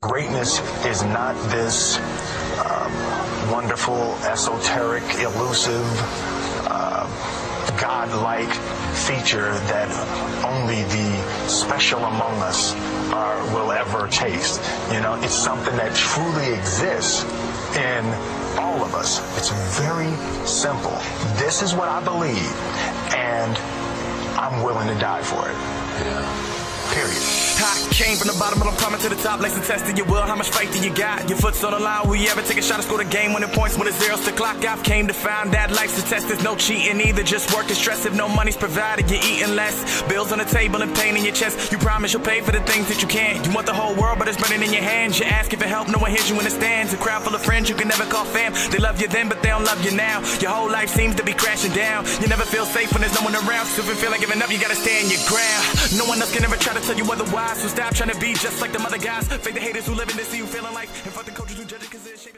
Greatness is not this wonderful, esoteric, elusive, godlike feature that only the special among us will ever taste. You know, it's something that truly exists in all of us. It's very simple. This is what I believe, and I'm willing to die for it. Yeah. Period. I came from the bottom, but I'm coming to the top. Like some test of your will, how much faith do you got? Your foot's on the line, will you ever take a shot and score the game when it points, when it's zeros to clock? I've came to find that life's a test, there's no cheating either, just work and stress. If no money's provided, you're eating less. Bills on the table and pain in your chest. You promise you'll pay for the things that you can't. You want the whole world, but it's burning in your hands. You ask for help, no one hears you in the stands. A crowd full of friends you can never call fam. They love you then, but they don't love you now. Your whole life seems to be crashing down. You never feel safe when there's no one around. So if you feel like giving up, you gotta stand your ground. No one else can ever try to tell you otherwise. So stop trying to be just like them other guys. Fake the haters who live in this, see you feeling like. And fuck the coaches who judge it, cause it's shape